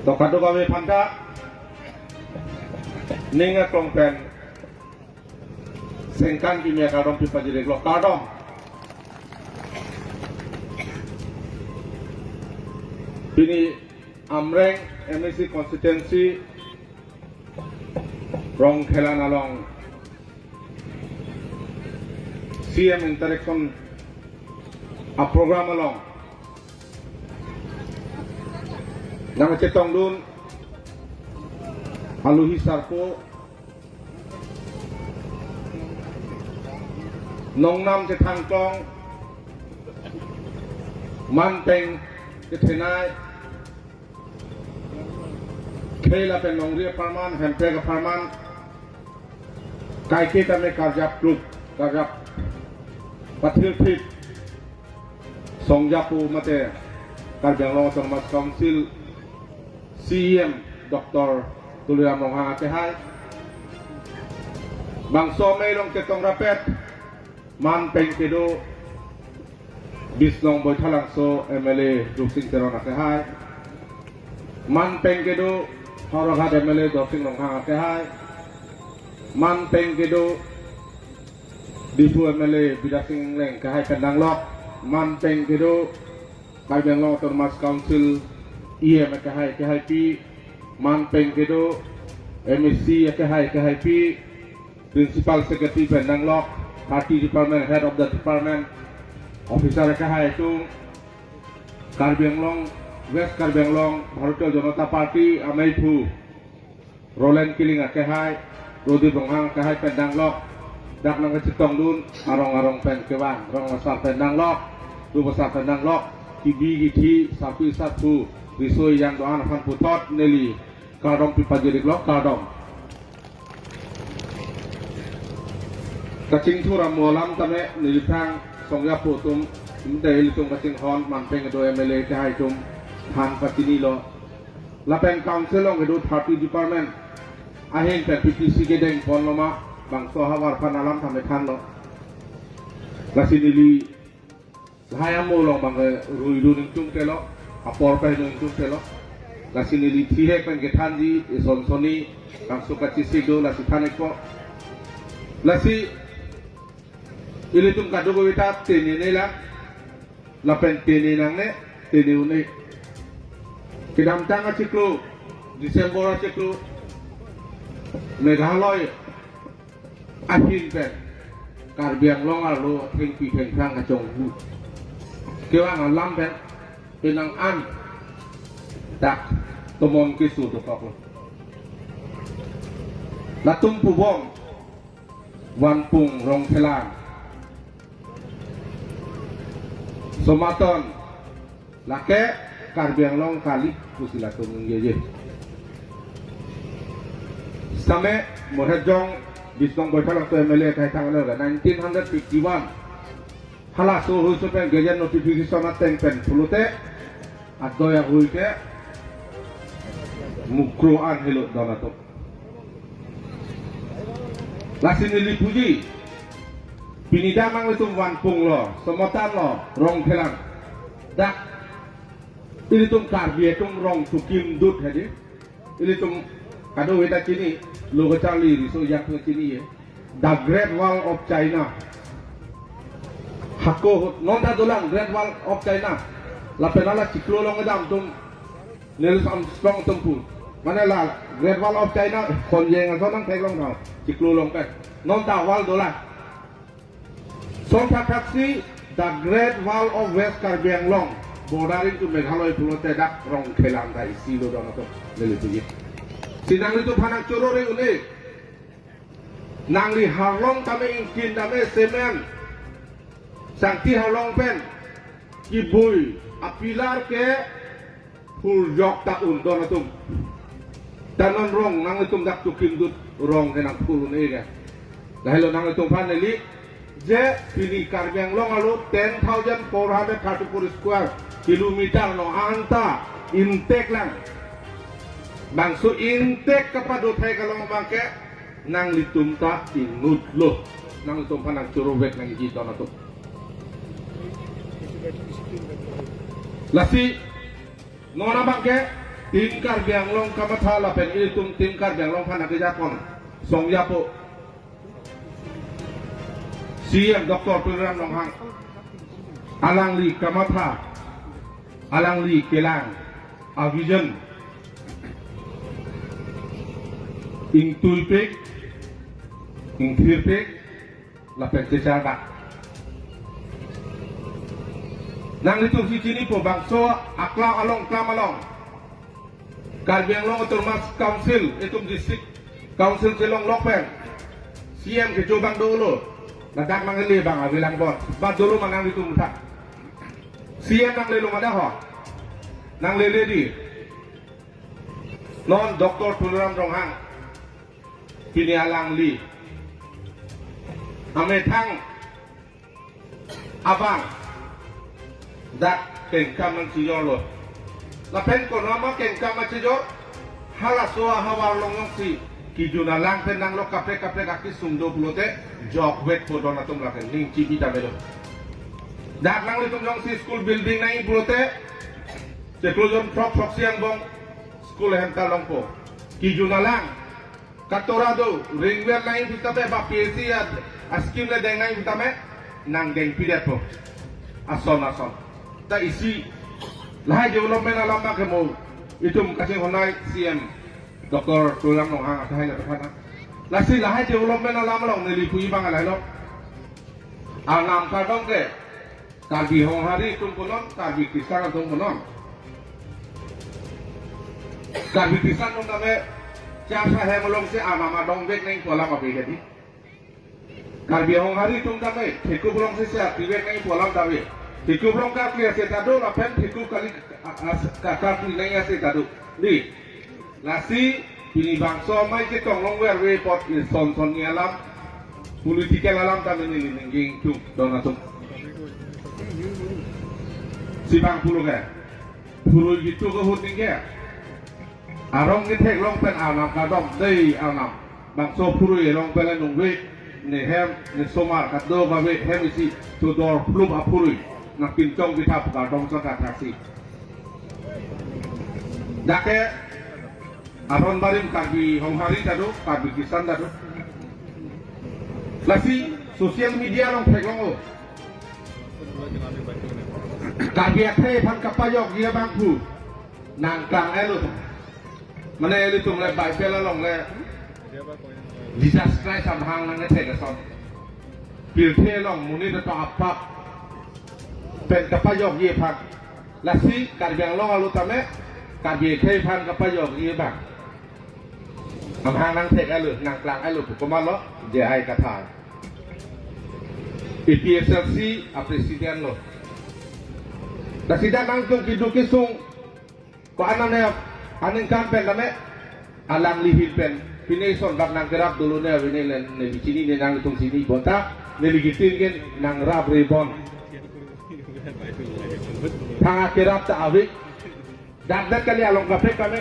Tokado kami panda ninga klongpen sengkan kimia kadom pipa jadi klok kadom ini amreng MSC konstituensi rong kelan along CM interaction a program along nama cetong dun aluhi sarpo nong nam cetang klong manteng ketenai kela pen nongria parman hempega parman kai kita me karjap klub karjap patil fit songjapu mate karjang long termas council CM Dr. Tuliam Longhang Atehai Bang Somei long ketong rapet man peng kedo bisnong boy thalang so MLA Duksing Teron Atehai man peng kedo Horohat MLA Duksing Longhang Atehai man peng kedo Dipu MLA Bidasing Leng Kahai Kendang Lok man peng kedo Kajang Long Termas Council iya kahai pi man peng kedo MSC kahai pi principal secretary Pendang Lok party department head of the department officer kahai itu Karbi Anglong West Karbi Anglong Bharatiya Janata Party Amaipu Roland Kiling kahai Rodi Bonghang kahai Pendang Lok dak nang citong dun arong pen kewan rong masar Pendang Lok du besar Pendang Lok kibi giti sapi satu risoi yang doan akan putot neli kadom pipa jadi klok kadom kacing turam molam tame nilitang songya putum imdai litung kacing hon manpeng do MLA kahai tum han patini lo lapeng council ong edo 30 department ahin pen PTC gedeng pon loma bang soha warpan alam tame kan lo lasi nili lahayam molong bang ruidu ning telo apor pa hino yung telo lasi nilitihe pen getanji isonsoni kang suka cisido lasi tanek po lasi ilitung kadugo wita tini nila lapen tini nang ne tini une kidamtang ciklu Desember ciklu Meghaloi ahin pen Karbi Anglong alo tengki tengkang kacong hu kewa ngalam pen pinang an tak tomong kisu to kako latung pubong wanpung rong telang somaton lake Karbi Anglong kali pusilatung yeje same mohejong bisnong boytalang to MLA kai tangale 1951 hala so hui sopen gejan notification ateng pen pulute atau yang hui ke mukroan helot donato lasin nili puji pinidamang itu wanpung lo semotan lo rong telang dak ini tum Karbi tum rong tukim dut hadi ini tum kado weta kini lo kecali riso yak kini ya the Great Wall of China Hako nonda dolang Great Wall of China lapenala ciklo long edam tum Neil Armstrong tempu mana la Great Wall of China konjeng asonang teglong kau ciklo long kan nonda wall dolang sonta taksi the Great Wall of West Karbi Anglong bordaring tu Meghaloi pulau tedak rong kelang dai silo dono to neli tuji sinang itu panak curore unik nangli harlong kami ingkin dame semen sangti harlong pen kibui apilar ke full jok tak undon atum tanon rong nang itum dak tukin dut rong kenang pulun ega dahilo nang itum paneli je pilih Karbi Anglong alu 10,434 square kilometer no anta intake lang bangsu intake kepada thai kalau mangke nang litum ta inut lo nang litum panang curubek nang iji dono tu lasi nona bangke tim Karbi Anglong Kamatha la pen ilitum tim Karbi Anglong Phan Akijakon Song Yapo CM Dr. Tuliram Longhang Alang Li Kamatha Alang Li Kelang Avision Ing Tuipek Ing Tirpek la pen Cecarak nang itu si sini po bangso akla along klamalong Karbi Anglong Autonomous Council itu district council Selong Lokpen CM ke Jobang dulu nadak mangeli bang bilang bot bad dulu manang itu mutak CM nang lelu mana ho nang lele di non Dr. Tuliram Longhang kini Alang Li ametang abang dak kengkam nang cijolo lapen ko nama kengkam nang cijor halasua hawar longyong si kijuna lang pen nang lo kape kaki sumdo pulote jok wet po dona tum laken ning cibi tabelo dak nang litum long si school building nang pulote teklojon prok siang bong school henta longpo kijuna lang katorado ringwer nang bitabe ba PSC askim le deng nang bitame nang deng pidet po ason ta isi lahai development alam ke mo itu kasih honai CM Dr. Tuliram Longhang atai la thana lasi lahai development alam long neli pui bang alai lo anam ka dong ke Karbi Honghari tum punon Karbi Kisang tum punon Karbi Kisang tum tame jasa he molong se amama dong bek nang pola ma be jadi Karbi Honghari tum tame thiku bolong se aktivate nang pola dawe Tiku belum kaki asyik tadu, lapen tiku kali kaki neng asyik tadu. Ni, lasi ini bangsa mai ke tolong report son ni alam, politikal alam kami ni nengging tu donatum. Si bang puluh gitu ke huting ke. Arong ni tek long pen anam kadom day anam. Bangsa puluh long pen nungwe ni hem ni somar kado babe hem isi tudor belum apuluh. Nak pincong kita buka dong sokat taksi. Dake aron barim Karbi Honghari tadu, Karbi Kisang tadu. Lasi sosial media long peglong. Karbi akhe pan kapayok dia bangku. Nang kang elu. Mana elu tu mulai baik pela long le. Disaster samhang nang ngete keson. Pilte long muni teto apa. Pen kapayok ye pan lasi Karbi Anglong alu tame Karbi khe pan kapayok ye bang amhang nang tek alu nang klang alu pukuman lo je ai kata PPSLC presiden lo lasi dan nang tung kidu kisung ko anane aning kan pen tame Alang Li pen pini son bak nang kerap dulu ne wini len ne bicini ne nang tung sini bonta ne ligitin gen nang rab rebon Tang akhirat tak awik dan kali along kapek kami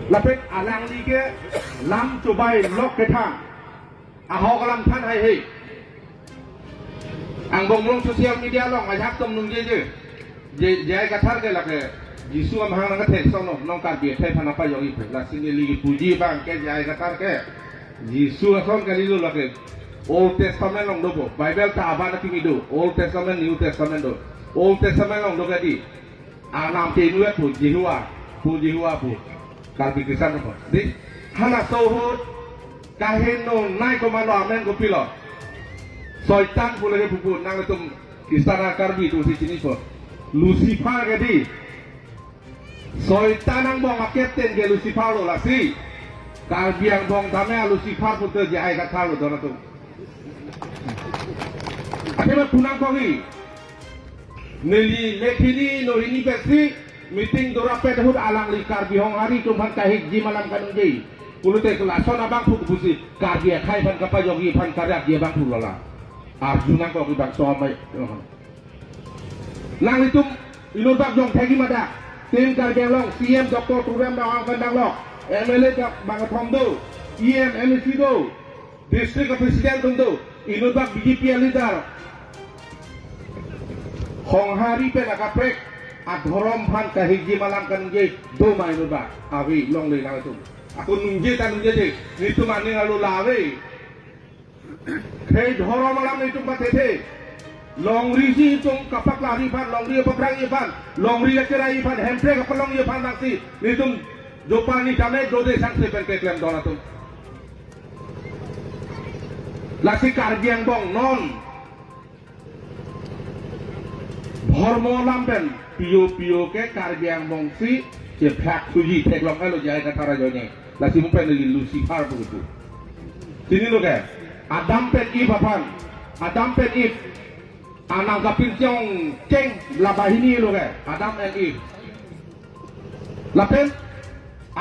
lapek Alang Li ke lam cubai lok ke thang ahok lam than hai hei ang bonglong sosial media long ajak tom nung je kathar ke lake jisu am hang nang thek song nong kan bie thai phana pa yogi la sini li puji bang ke jai kathar ke jisu son kali lu lake Old Testament long dobo Bible ta abana kimi do Old Testament New Testament do Old Testament long do gadi anam te nuet pu jihua pu Karbi Kisang ko di hana sohut kahen no nai ko mano amen ko pilo soitan pula ke pupu nang tum Istana Karbi tu si sini ko Lucifer gadi soitan ang bong kapten ke Lucifer lo lasi Karbi ang bong tame Lucifer puter jai kata lo dona tu Akhirnya punang kogi Neli lekini no ini versi meeting dorape dahud Alang Li Karbi Honghari tumhan kahik ji malam kanung ji pulute kelason abang puk busi Karbi khai pan kapayogi pan karyak dia bang pulala Arjuna kogi bang somai lang litum inun bak jong thegi mada tim Karbi Anglong CM Dr. Tuliram Longhang Kandang Lok MLA bang Thomdo EM MEC do district president do inun bak BJP leader Honghari pe nakaprek adhorom phan kahiji malam kan je do mai no ba awi long le na tu aku nungje tan nungje je ni tu mane alu lawe khei dhoro malam ni tu pathe long ri ji tu kapak lari phan long ri paprang ye phan long ri lekera ye phan hempre kapalong ye phan nangsi ni tu dopa ni kame do de sang se pen ke klem dona tu lasi karbiang bong non ধর্ম লাম্পেন পিও পিও ke karbiang bongsi je phak suji thek long lo jai ka tara jone la si mpen li lucifer begitu sini lo ke adam pen i bapan adam pen i anak gapin jong ceng la bahini lo ke adam and i la pen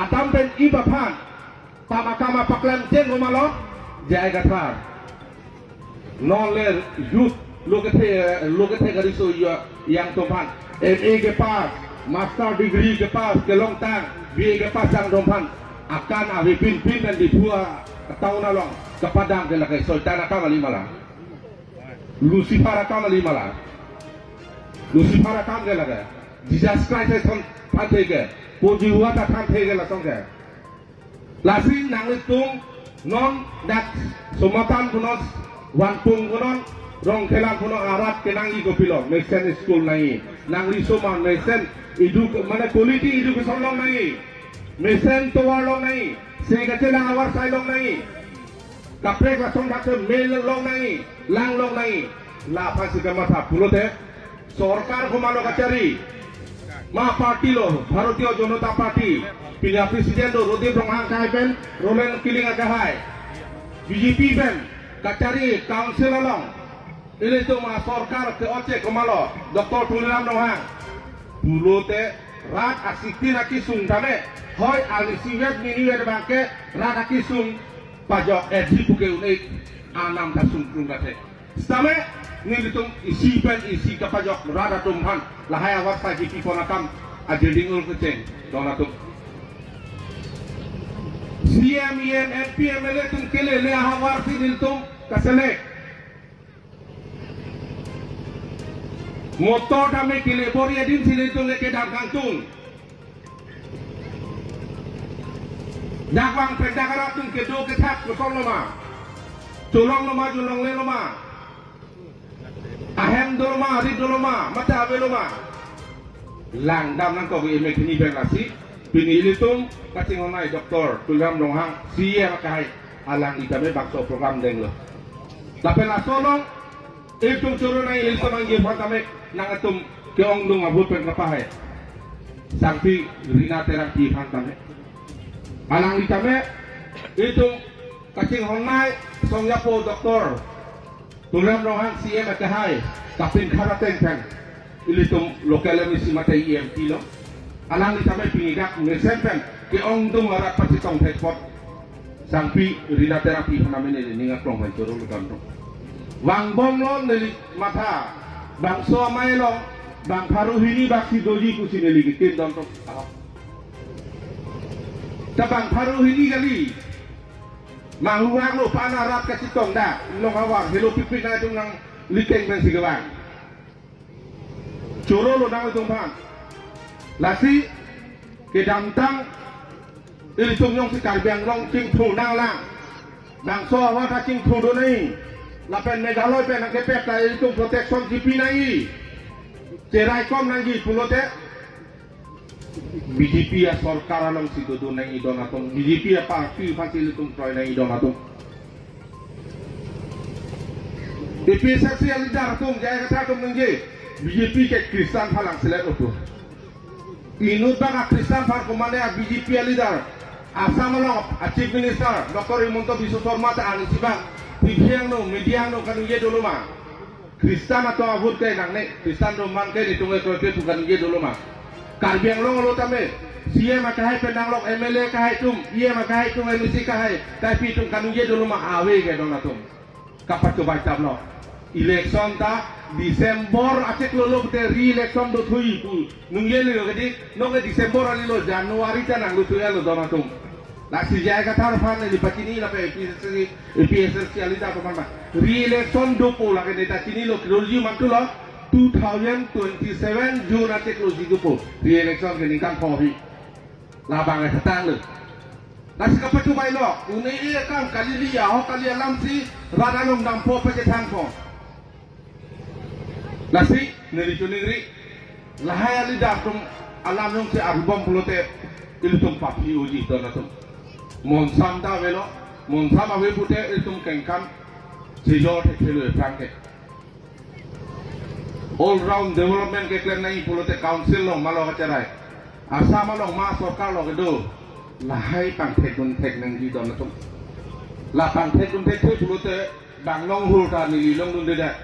adam pen i bapan pamakama paklan ceng lo jai ka tar non le youth लोग थे गरी सो yang tompan MA के पास master degree के पास के long tang BA के पास yang tompan akan awi pin dan dipua tahun along kepadang ke lakai sultan akan mali malah Lucifer akan mali malah Lucifer akan ke lakai Jesus Christ है थन थाथे के पोजी हुआ था थाथे के लसों के लासी नांगलिtung non dak somatan kunos wanpung kunon rong kelang kuno Arab ke nangi ko pilong mesen school nangi nang risoma mesen idu mana quality idu ke solong nangi mesen towa long nangi se gachela awar sai long nangi kapre ka song dak mel long nangi lang long nangi la phasi ka matha pulote সরকার ঘুমানো কাচারি মা পার্টি লো ভারতীয় জনতা পার্টি পিলা প্রেসিডেন্ট রোদেব রংহাং কাইবেন রোলেন কিলিং আগাহাই BJP Ben Kachari council along ini tu ma sorkar ke oce kemalo Dr. Tuliram Nohang pulote rat asiti nakisung tane hoi alisiwet miniwet bangke rat nakisung pajok edhi buke unik anam tasung krungate stame ni litung isi pen isi ke pajok rat atumhan lahai awak saji piponakam ajedingul keceng donatum CM, EM, MP, MLA tum kele le ahawar si niltum kaselek motor dame kile boria din sini tu leke dam kangtung dakwang pendakara tung ke do ke thak ko tong loma tulong loma julong le loma ahem do loma ri do loma mata ave loma lang dam nang ko ge me kini ben lasi pini litung kating onai doktor Tuliram Nohang siye makai alang itame bakso program deng lo lapela solong itung turunai ilsa mangge patame nang atum ke ong dung abut pen kapahe sampi rina terang di pantame alang itame itu kacing honai song yapo doktor Tuliram Nohang siye makahai kapin karaten kan ilitum lokale misi mata EMT lo alang itame pingidak mesempen ke ong dung arak pasitong tekpot sampi rina terapi phanamene ninga klong ban toro lukanto wang bom lon dari mata bang so mai lo bang paru hini baksi doji kusine ligi tin don to ta bang paru hini kali mahuang lo pana rap ka sitong da long awang helo pipit na tung nang likeng ben sigawang coro lo nang tung pan lasi ke damtang ili tung yong si karbiang long ching thu nang lang bang so wa ta ching thu do nei lapen Meghaloi pen ang kepek na itong protection GP na cerai kom nangi pulote BJP ya sorkar along si dodo na idon atong BJP ya party fasil itong troy na idon atong EPSC alidar atong jaya kata atong nangi BJP ke Kristan halang selet oto inut baka Kristan far kumane a BJP alidar asam along a chief minister Dr. Himonto Biswasorma ta anisibang Pipiang no, mediang no kanu ye dulu mah. Kristan atau abut ke nang ne, Kristan roman ke ditungai krote tu kanu ye dulu mah. Karbiang long lo tame, siye makahai pendang long MLA kahai tum, iye makahai tum MLC kahai, tapi tum kanu ye dulu mah awe ke dong atum. Kapat tu baca lo. Election ta Desember acek lolo bete re-election do thui pu. Nung ye lo kedi, nong ke Desember ali lo Januari ta nang lo thui lo dong atum. La si jaya kata fan ni patini la pe EPSC alida to man re-election do po la ke deta chini lo kroji mantu lo 2027 June nanti kalau Singapura re-election ke ningkan kopi labang yang datang le. Nasi kapal cuba elok, unai kan kali liya, kali alam si radalong dampo pejetang po. Nasi negeri lahaya lidah tum alam yang si arbom pulote iltum papi uji tu natum. Monsam dah velo, monsam awe pute iltum kengkan sejauh teknologi perangke. All round development ke klan nai pulote council long malu kacerai. Asam long mas sorkar long itu lahai pang tekun teknologi tu natum. Lah pang tekun teknologi pulote bang long hurta ni long dun deda,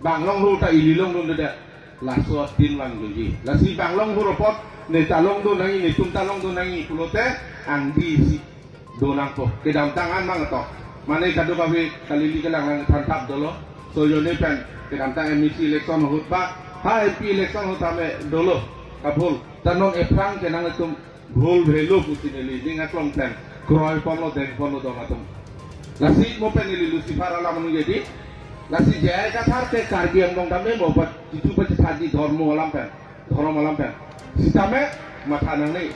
bang long hurta ili long dun deda. Lah suat tin lang jadi. Lah si bang long hurupot ni talong dun nangi ni tum talong dun nangi pulote andi si donang po. Kedam tangan mang to. Mana kado babi kali li kelang lang thantap dolo. So yo ni pen kedam tang MEC election hut ba. Ha MP election hut ame dolo. Kabul. Tanong eprang kenang tum bhul velo puti ni ding atlong plan. Kroy pomlo den pomlo do matum. Lasi mo pen ni Lucifer ala manu jadi. Lasi jaya kathar ke kargi among dame mo pat itu pat thaji dharma alam pen. Dharma alam pen. Sitame matha nang ni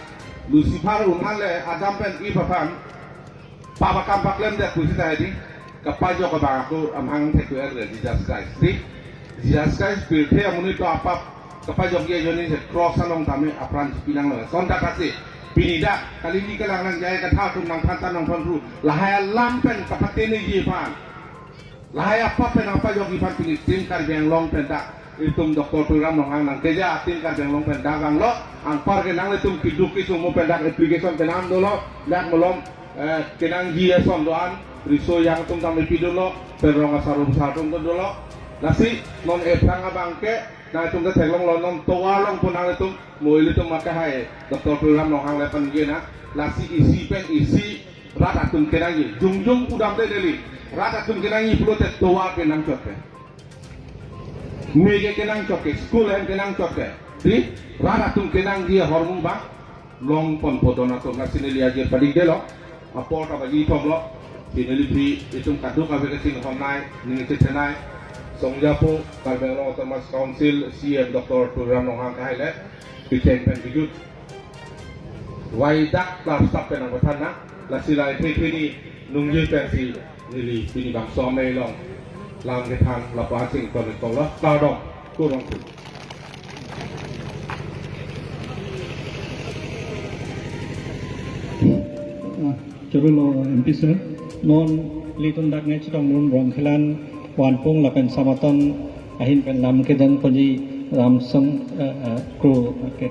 Lucifer unale adam pen I papan Papa kampak lem dia kuisi tadi kepajo ke bangku amang tekuk ada Jesus Christ. Jesus Christ pilih amun itu apa kepajo dia joni cross along kami apran pinang le. Sonda kasih pinida kali ni kelang jaya kata tu nang kata nang pondru lahaya lampen kapatene jipan. Lahaya apa pen apa jo jipan pilih tim karjang long pendak itum doktor program nang nang keja tim karjang long pendak gang lo angpar ke nang itum kiduk itum mo pendak application penam dolo dak melom kenang jia som doan riso yang tum tam lepi dulu perong asarum sarum dulu nasi non eprang abangke na tum ta thelong lo non towa long punang tum moi tum maka hai doktor program long hang lepan ge na nasi isi pen isi rata tum kenang ji jungjung udam te deli rata tum kenang ji pulo te towa kenang chokke mege kenang chokke school en kenang chokke di rata tum kenang ji hormung ba long pon podona tum nasi ni liaje padik de lo apor ka bagi tom lo pinili pri itum kaduk ka be sing homnai ni ke tenai songjapo Karbelo Thomas Council CM Dr. Turan Nonghang ka hele piteng pen bijut waidak tar stap pen ang pathan na la silai pe ni nungje pen si nili pini bang somai long lang ke thang la pa sing kon ko lo ta dong ko dong Cerulo MP sir, non litun dak ne chitong nun rong khalan wan pung la pen samaton ahin pen lam ke dan poji ram sang kru ke